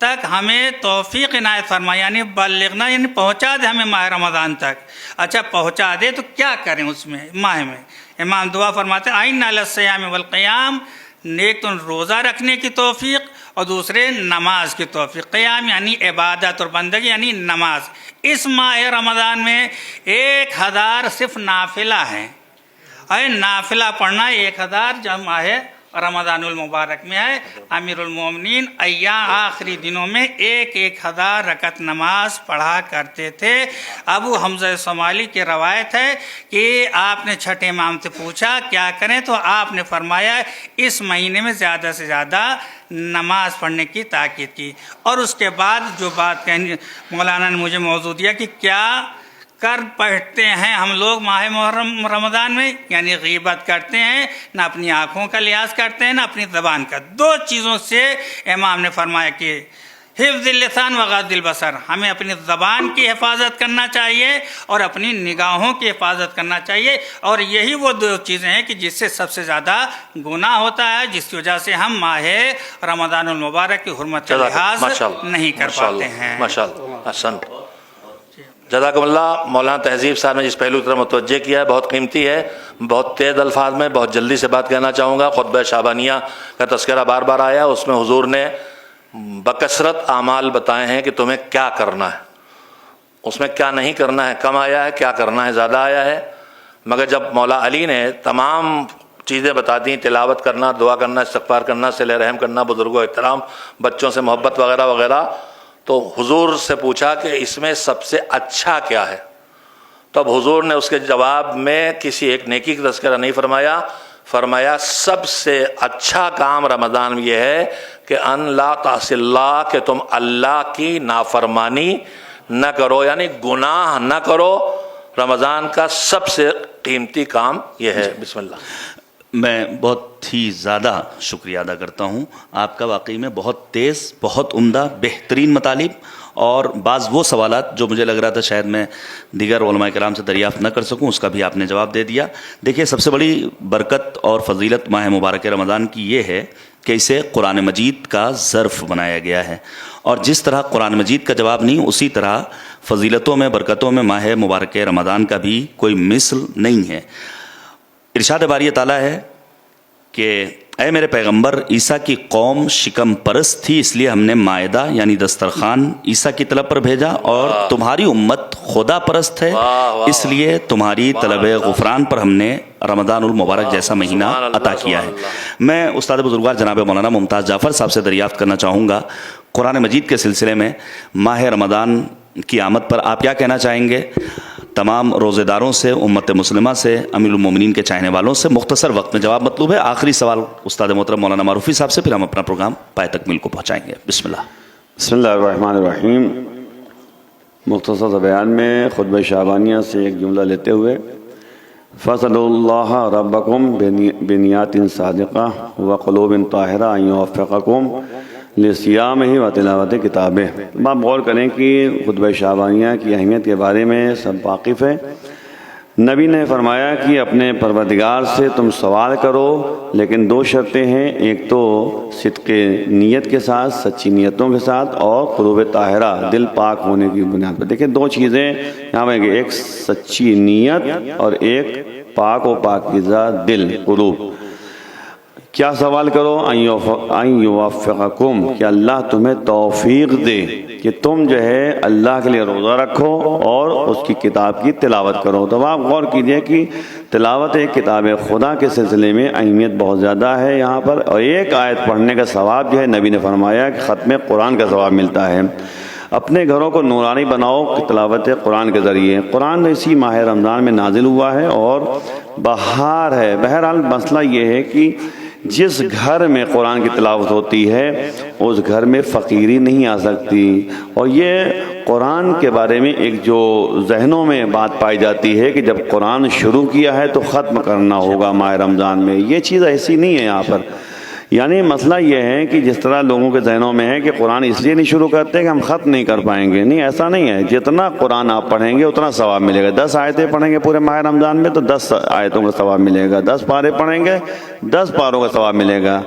[SPEAKER 7] تک ہمیں توفیق عنایت فرمائے، یعنی بلغنا یعنی پہنچا دے ہمیں ماہ رمضان تک۔ اچھا پہنچا دے تو کیا کریں اس میں ماہ میں؟ امام دعا فرماتے ہیں اعنا علی الصیام والقیام، ایک تو روزہ رکھنے کی توفیق اور دوسرے نماز کی توفیق۔ قیام یعنی عبادت اور بندگی یعنی نماز۔ اس ماہ رمضان میں 1000 صرف نافلہ ہیں، اور نافلہ پڑھنا 1000 جو ماہ رمضان المبارک میں ہے۔ امیر المومنین ایام آخری دنوں میں 1000 رکعت نماز پڑھا کرتے تھے۔ ابو حمزہ صومالی کی روایت ہے کہ آپ نے چھٹے امام سے پوچھا کیا کریں، تو آپ نے فرمایا اس مہینے میں زیادہ سے زیادہ نماز پڑھنے کی تاکید کی۔ اور اس کے بعد جو بات کہنی مولانا نے مجھے موضوع دیا کہ کیا کر پڑھتے ہیں ہم لوگ ماہ محرم رمضان میں، یعنی غیبت کرتے ہیں، نہ اپنی آنکھوں کا لحاظ کرتے ہیں نہ اپنی زبان کا۔ 2 چیزوں سے امام نے فرمایا کہ حفظ اللسان و غض البصر، ہمیں اپنی زبان کی حفاظت کرنا چاہیے اور اپنی نگاہوں کی حفاظت کرنا چاہیے، اور یہی وہ 2 چیزیں ہیں کہ جس سے سب سے زیادہ گناہ ہوتا ہے، جس کی وجہ سے ہم ماہ رمضان المبارک کی حرمت کا لحاظ نہیں کر پاتے ہیں۔
[SPEAKER 2] ماشاءاللہ احسن، جزاکم اللہ۔ مولانا تہذیب صاحب نے جس پہلو کی طرف متوجہ کیا ہے بہت قیمتی ہے۔ بہت تیز الفاظ میں بہت جلدی سے بات کہنا چاہوں گا۔ خطبہ شعبانیہ کا تذکرہ بار بار آیا، اس میں حضور نے بکثرت اعمال بتائے ہیں کہ تمہیں کیا کرنا ہے، اس میں کیا نہیں کرنا ہے، کم آیا ہے، کیا کرنا ہے زیادہ آیا ہے۔ مگر جب مولا علی نے تمام چیزیں بتا دیں، تلاوت کرنا، دعا کرنا، استغفار کرنا، صلہ رحم کرنا، بزرگوں احترام، بچوں سے محبت وغیرہ وغیرہ، تو حضور سے پوچھا کہ اس میں سب سے اچھا کیا ہے؟ تو اب حضور نے اس کے جواب میں کسی ایک نیکی کا تذکرہ نہیں فرمایا، فرمایا سب سے اچھا کام رمضان میں یہ ہے کہ ان لا تعصی اللہ، کہ تم اللہ کی نافرمانی نہ کرو، یعنی گناہ نہ کرو۔ رمضان کا سب سے قیمتی کام یہ ہے۔ بسم اللہ۔
[SPEAKER 3] میں بہت ہی زیادہ شکریہ ادا کرتا ہوں آپ کا، واقعی میں بہت تیز، بہت عمدہ، بہترین مطالب، اور بعض وہ سوالات جو مجھے لگ رہا تھا شاید میں دیگر علماء کرام سے دریافت نہ کر سکوں، اس کا بھی آپ نے جواب دے دیا۔ دیکھیے سب سے بڑی برکت اور فضیلت ماہ مبارک رمضان کی یہ ہے کہ اسے قرآن مجید کا ظرف بنایا گیا ہے، اور جس طرح قرآن مجید کا جواب نہیں، اسی طرح فضیلتوں میں، برکتوں میں ماہ مبارک رمضان کا بھی کوئی مثل نہیں ہے۔ ارشاد باری تعالیٰ ہے کہ اے میرے پیغمبر، عیسیٰ کی قوم شکم پرست تھی، اس لیے ہم نے مائدہ یعنی دسترخوان عیسیٰ کی طلب پر بھیجا، اور تمہاری امت خدا پرست ہے، اس لیے تمہاری طلب غفران پر ہم نے رمضان المبارک جیسا مہینہ عطا کیا ہے۔ میں استاد بزرگوار جناب مولانا ممتاز جعفر صاحب سے دریافت کرنا چاہوں گا، قرآن مجید کے سلسلے میں ماہ رمضان کی آمد پر آپ کیا کہنا چاہیں گے؟ تمام روزے داروں سے، امت مسلمہ سے، امیر المومنین کے چاہنے والوں سے مختصر وقت میں جواب مطلوب ہے۔ آخری سوال استاد محترم مولانا معروفی صاحب سے، پھر ہم اپنا پروگرام پائے تکمیل کو پہنچائیں گے۔ بسم اللہ۔
[SPEAKER 8] بسم اللہ الرحمن الرحیم۔ مختصر بیان میں خطبہ شعبانیہ سے ایک جملہ لیتے ہوئے، فَاسْأَلُوا اللَّهَ رَبَّكُمْ بِنِيَّةٍ صَادِقَةٍ وَقُلُوبٍ طَاهِرَةٍ أَن يُوَفِّقَكُمْ لِصِيَامِهِ وَتِلَاوَةِ كِتَابِهِ۔ آپ غور کریں کہ خطبہ شعبانیہ کی اہمیت کے بارے میں سب واقف ہیں۔ نبی نے فرمایا کہ اپنے پروردگار سے تم سوال کرو، لیکن 2 شرطیں ہیں، ایک تو صدق نیت کے ساتھ، سچی نیتوں کے ساتھ، اور قلوب طاہرہ، دل پاک ہونے کی بنیاد پر۔ دیکھیں 2 چیزیں یہاں پر، ایک سچی نیت اور ایک پاک و پاکیزہ دل، قلوب۔ کیا سوال کرو؟ ان یوفقکم، کہ اللہ تمہیں توفیق دے کہ تم جو ہے اللہ کے لیے روزہ رکھو اور اس کی کتاب کی تلاوت کرو۔ تو آپ غور کیجئے کہ تلاوت کتاب خدا کے سلسلے میں اہمیت بہت زیادہ ہے یہاں پر، اور ایک آیت پڑھنے کا ثواب جو ہے نبی نے فرمایا کہ ختم قرآن کا ثواب ملتا ہے۔ اپنے گھروں کو نورانی بناؤ تلاوت قرآن کے ذریعے۔ قرآن اسی ماہ رمضان میں نازل ہوا ہے اور بہار ہے۔ بہرحال مسئلہ یہ ہے کہ جس گھر میں قرآن کی تلاوت ہوتی ہے اس گھر میں فقیری نہیں آ سکتی، اور یہ قرآن کے بارے میں ایک جو ذہنوں میں بات پائی جاتی ہے کہ جب قرآن شروع کیا ہے تو ختم کرنا ہوگا ماہ رمضان میں، یہ چیز ایسی نہیں ہے۔ یہاں پر یعنی مسئلہ یہ ہے کہ جس طرح لوگوں کے ذہنوں میں ہے کہ قرآن اس لیے نہیں شروع کرتے کہ ہم ختم نہیں کر پائیں گے، نہیں ایسا نہیں ہے. جتنا قرآن آپ پڑھیں گے اتنا ثواب ملے گا. 10 آیتیں پڑھیں گے پورے ماہ رمضان میں تو 10 آیتوں کا ثواب ملے گا. 10 پارے پڑھیں گے 10 پاروں کا ثواب ملے گا.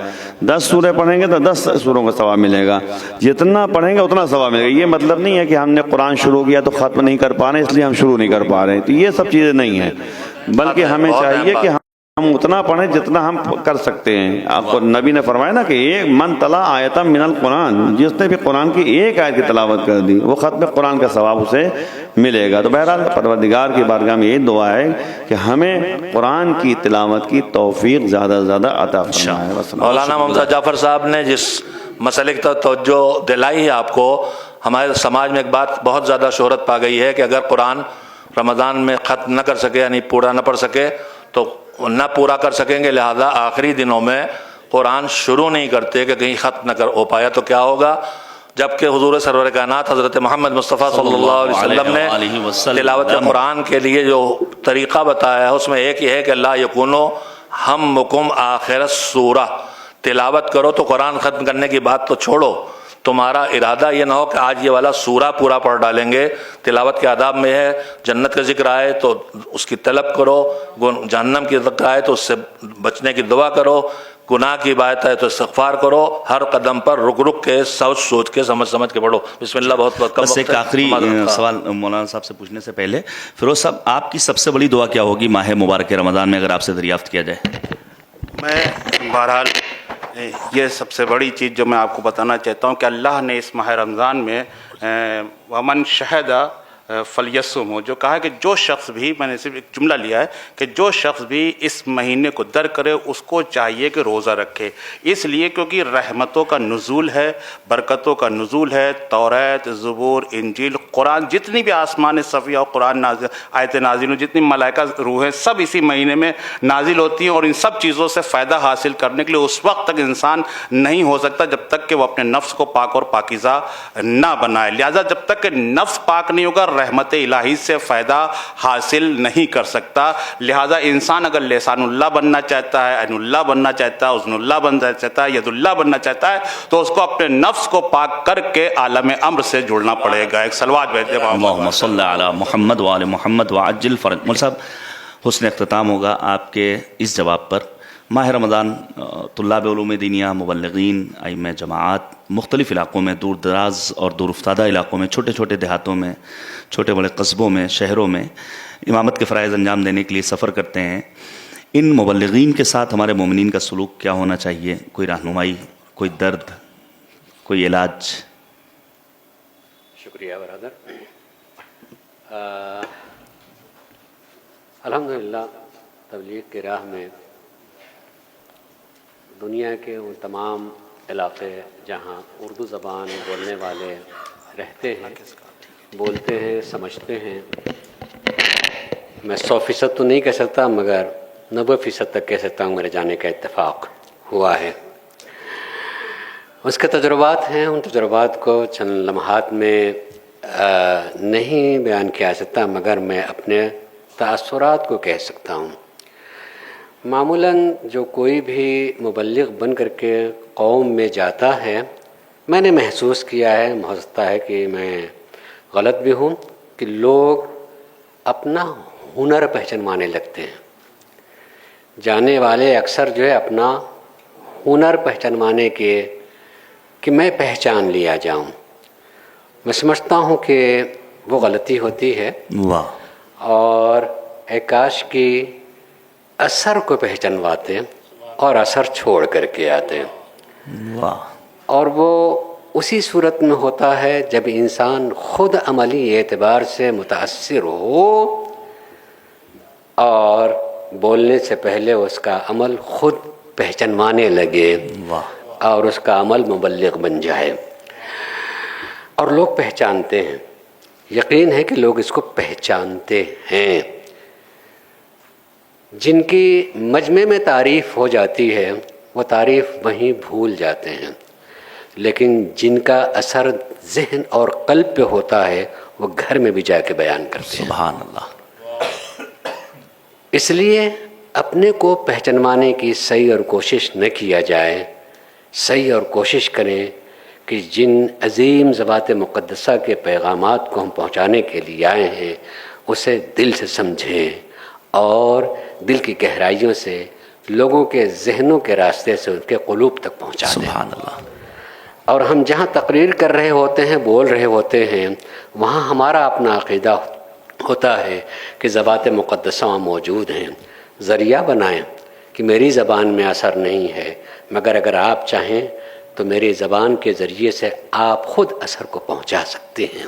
[SPEAKER 8] 10 سورے پڑھیں گے تو 10 سوروں کا ثواب ملے گا. جتنا پڑھیں گے اتنا ثواب ملے گا. یہ مطلب نہیں ہے کہ ہم نے قرآن شروع کیا تو ختم نہیں کر پا رہے اس لیے ہم شروع نہیں کر پا رہے. تو یہ سب چیزیں نہیں ہیں، بلکہ ہمیں چاہیے کہ ہم اتنا پڑھیں جتنا ہم کر سکتے ہیں. آپ کو نبی نے فرمایا نا کہ ایک من تلا آیتا من القرآن، جس نے بھی قرآن کی ایک آیت کی تلاوت کر دی وہ ختم قرآن کا ثواب اسے ملے گا. تو بہرحال پروردگار کی بارگاہ میں یہی دعا ہے کہ ہمیں قرآن کی تلاوت کی توفیق زیادہ سے زیادہ عطا فرمائے.
[SPEAKER 2] مولانا ممتاز جعفر صاحب نے جس مسئلے کی توجہ دلائی ہے آپ کو، ہمارے سماج میں ایک بات بہت زیادہ شہرت پا گئی ہے کہ اگر قرآن رمضان میں ختم نہ کر سکے، یعنی پورا نہ پڑھ سکے تو نہ پورا کر سکیں گے، لہذا آخری دنوں میں قرآن شروع نہیں کرتے کہ کہیں ختم نہ ہو پایا تو کیا ہوگا. جبکہ حضور سرور کائنات حضرت محمد مصطفیٰ صلی اللہ علیہ وسلم نے تلاوت قرآن کے لیے جو طریقہ بتایا ہے اس میں ایک یہ ہے کہ لا یکونو ہمکم آخر سورہ، تلاوت کرو تو قرآن ختم کرنے کی بات تو چھوڑو، تمہارا ارادہ یہ نہ ہو کہ آج یہ والا سورہ پورا پڑھ ڈالیں گے. تلاوت کے آداب میں ہے جنت کا ذکر آئے تو اس کی طلب کرو، جہنم کی ذکر آئے تو اس سے بچنے کی دعا کرو، گناہ کی بات ہے تو استغفار کرو، ہر قدم پر رک رک کے سوچ کے سمجھ کے پڑھو. بسم اللہ. بہت
[SPEAKER 3] بس ایک آخری سوال مولانا صاحب سے پوچھنے سے پہلے، فیروز صاحب آپ کی سب سے بڑی دعا کیا ہوگی ماہ مبارک رمضان میں اگر آپ سے دریافت کیا جائے؟
[SPEAKER 9] میں بہرحال یہ سب سے بڑی چیز جو میں آپ کو بتانا چاہتا ہوں کہ اللہ نے اس ماہ رمضان میں ومن شہد فلیصم ہو جو کہا ہے کہ جو شخص بھی، میں نے صرف ایک جملہ لیا ہے کہ جو شخص بھی اس مہینے کو درک کرے اس کو چاہیے کہ روزہ رکھے. اس لیے کیونکہ رحمتوں کا نزول ہے، برکتوں کا نزول ہے. توریت، زبور، انجیل، قرآن، جتنی بھی آسمان صفی اور قرآن نازل آیت نازل ہوں، جتنی ملائکہ روحیں سب اسی مہینے میں نازل ہوتی ہیں. اور ان سب چیزوں سے فائدہ حاصل کرنے کے لیے اس وقت تک انسان نہیں ہو سکتا جب تک کہ وہ اپنے نفس کو پاک اور پاکیزہ نہ بنائے. لہٰذا جب تک کہ نفس پاک نہیں ہوگا رحمت الہی سے فائدہ حاصل نہیں کر سکتا. لہٰذا انسان اگر لسان اللہ بننا چاہتا ہے، عین اللہ بننا چاہتا ہے، اذن اللہ بننا چاہتا ہے، ید اللہ بننا چاہتا ہے تو اس کو اپنے نفس کو پاک کر کے عالم امر سے جڑنا پڑے گا. ایک صلوات بھیج دیں
[SPEAKER 3] اللہم صلی علی محمد وآل محمد وعجل فرج. مول صاحب حسن اختتام ہوگا آپ کے اس جواب پر. ماہ رمضان طلاب علوم دینیہ، مبلغین، ائمہ جماعت مختلف علاقوں میں، دور دراز اور دور افتادہ علاقوں میں، چھوٹے چھوٹے دیہاتوں میں، چھوٹے بڑے قصبوں میں، شہروں میں امامت کے فرائض انجام دینے کے لیے سفر کرتے ہیں. ان مبلغین کے ساتھ ہمارے مومنین کا سلوک کیا ہونا چاہیے؟ کوئی رہنمائی، کوئی درد، کوئی علاج؟
[SPEAKER 10] شکریہ برادر. الحمدللہ تبلیغ کی راہ میں دنیا کے وہ تمام علاقے جہاں اردو زبان بولنے والے رہتے ہیں، بولتے ہیں، سمجھتے ہیں، میں 100% تو نہیں کہہ سکتا مگر 90% تک کہہ سکتا ہوں میرے جانے کا اتفاق ہوا ہے. اس کے تجربات ہیں، ان تجربات کو چند لمحات میں نہیں بیان کیا جا سکتا مگر میں اپنے تاثرات کو کہہ سکتا ہوں. معمولاً جو کوئی بھی مبلغ بن کر کے قوم میں جاتا ہے، میں نے محسوس کیا ہے، ہو سکتا ہے کہ میں غلط بھی ہوں، کہ لوگ اپنا ہنر پہچانوانے لگتے ہیں. جانے والے اکثر جو ہے اپنا ہنر پہچانوانے کے کہ میں پہچان لیا جاؤں. میں سمجھتا ہوں کہ وہ غلطی ہوتی ہے. اور ایک کاش کی اثر کو پہچانواتے اور اثر چھوڑ کر کے آتے ہیں. اور وہ اسی صورت میں ہوتا ہے جب انسان خود عملی اعتبار سے متاثر ہو اور بولنے سے پہلے اس کا عمل خود پہچانوانے لگے اور اس کا عمل مبلغ بن جائے. اور لوگ پہچانتے ہیں، یقین ہے کہ لوگ اس کو پہچانتے ہیں. جن کی مجمع میں تعریف ہو جاتی ہے وہ تعریف وہیں بھول جاتے ہیں، لیکن جن کا اثر ذہن اور قلب پہ ہوتا ہے وہ گھر میں بھی جا کے بیان کرتے ہیں.
[SPEAKER 3] سبحان اللہ.
[SPEAKER 10] اس لیے اپنے کو پہچانوانے کی صحیح اور کوشش نہ کیا جائے صحیح اور کوشش کریں کہ جن عظیم ذوات مقدسہ کے پیغامات کو ہم پہنچانے کے لیے آئے ہیں اسے دل سے سمجھیں اور دل کی گہرائیوں سے لوگوں کے ذہنوں کے راستے سے ان کے قلوب تک پہنچا دیں.
[SPEAKER 3] سبحان اللہ.
[SPEAKER 10] اور ہم جہاں تقریر کر رہے ہوتے ہیں، بول رہے ہوتے ہیں، وہاں ہمارا اپنا عقیدہ ہوتا ہے کہ ذوات مقدسہ وہاں موجود ہیں. ذریعہ بنائیں کہ میری زبان میں اثر نہیں ہے، مگر اگر آپ چاہیں تو میری زبان کے ذریعے سے آپ خود اثر کو پہنچا سکتے ہیں.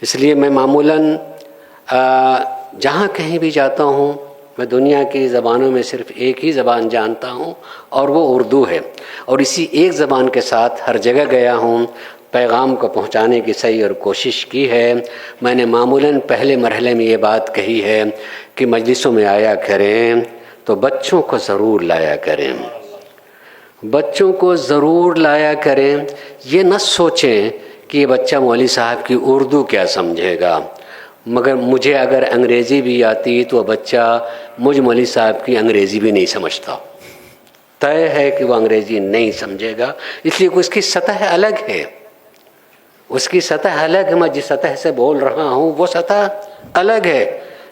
[SPEAKER 10] اس لیے میں معمولاً جہاں کہیں بھی جاتا ہوں، میں دنیا کی زبانوں میں صرف ایک ہی زبان جانتا ہوں اور وہ اردو ہے، اور اسی ایک زبان کے ساتھ ہر جگہ گیا ہوں، پیغام کو پہنچانے کی صحیح اور کوشش کی ہے. میں نے معمولاً پہلے مرحلے میں یہ بات کہی ہے کہ مجلسوں میں آیا کریں تو بچوں کو ضرور لایا کریں، بچوں کو ضرور لایا کریں. یہ نہ سوچیں کہ یہ بچہ مولوی صاحب کی اردو کیا سمجھے گا، مگر مجھے اگر انگریزی بھی آتی تو وہ بچہ مجھ مولوی صاحب کی انگریزی بھی نہیں سمجھتا. طے ہے کہ وہ انگریزی نہیں سمجھے گا، اس لیے اس کی سطح الگ ہے، اس کی سطح الگ ہے. میں جس سطح سے بول رہا ہوں وہ سطح الگ ہے،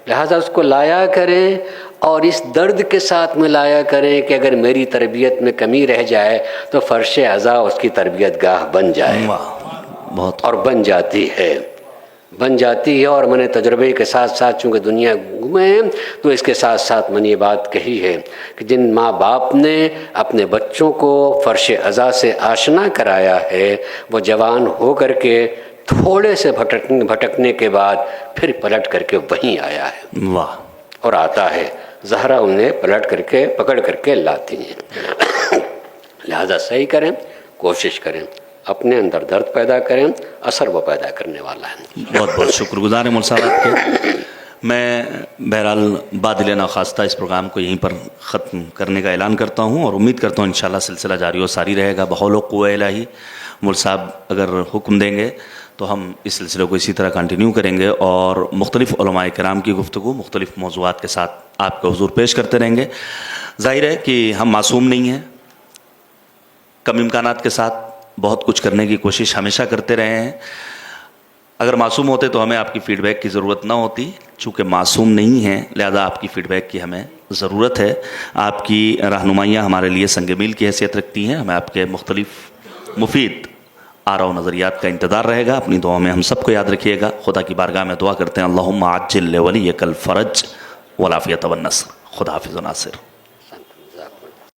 [SPEAKER 10] لہذا اس کو لایا کریں اور اس درد کے ساتھ میں لایا کریں کہ اگر میری تربیت میں کمی رہ جائے تو فرش عزا اس کی تربیت گاہ بن جائے.
[SPEAKER 3] بہت.
[SPEAKER 10] اور بن جاتی ہے. اور میں نے تجربے کے ساتھ ساتھ چونکہ دنیا گھومے ہیں تو اس کے ساتھ ساتھ میں نے یہ بات کہی ہے کہ جن ماں باپ نے اپنے بچوں کو فرش عزا سے آشنا کرایا ہے وہ جوان ہو کر کے تھوڑے سے بھٹکنے کے بعد پھر پلٹ کر کے وہیں آیا ہے.
[SPEAKER 3] واہ.
[SPEAKER 10] اور آتا ہے. زہرا انہیں پلٹ کر کے پکڑ کر کے لاتی ہیں. لہذا صحیح کریں، کوشش کریں، اپنے اندر درد پیدا کریں، اثر وہ پیدا کرنے والا ہے.
[SPEAKER 3] بہت بہت شکر گزار ہیں مول صاحب آپ کے. میں بہرحال بادل ناخواستہ اس پروگرام کو یہیں پر ختم کرنے کا اعلان کرتا ہوں اور امید کرتا ہوں انشاءاللہ سلسلہ جاری و ساری رہے گا بحول و قوہ الہی. مول صاحب اگر حکم دیں گے تو ہم اس سلسلے کو اسی طرح کنٹینیو کریں گے اور مختلف علماء کرام کی گفتگو مختلف موضوعات کے ساتھ آپ کے حضور پیش کرتے رہیں گے. ظاہر ہے کہ ہم معصوم نہیں ہیں، کم امکانات کے ساتھ بہت کچھ کرنے کی کوشش ہمیشہ کرتے رہے ہیں. اگر معصوم ہوتے تو ہمیں آپ کی فیڈ بیک کی ضرورت نہ ہوتی. چونکہ معصوم نہیں ہیں لہذا آپ کی فیڈ بیک کی ہمیں ضرورت ہے. آپ کی رہنمائیاں ہمارے لیے سنگ میل کی حیثیت رکھتی ہیں. ہمیں آپ کے مختلف مفید آراء و نظریات کا انتظار رہے گا. اپنی دعاؤں میں ہم سب کو یاد رکھیے گا. خدا کی بارگاہ میں دعا کرتے ہیں اللہم عجل لولیک الفرج والعافیۃ والنصر. خدا حافظ و ناصر.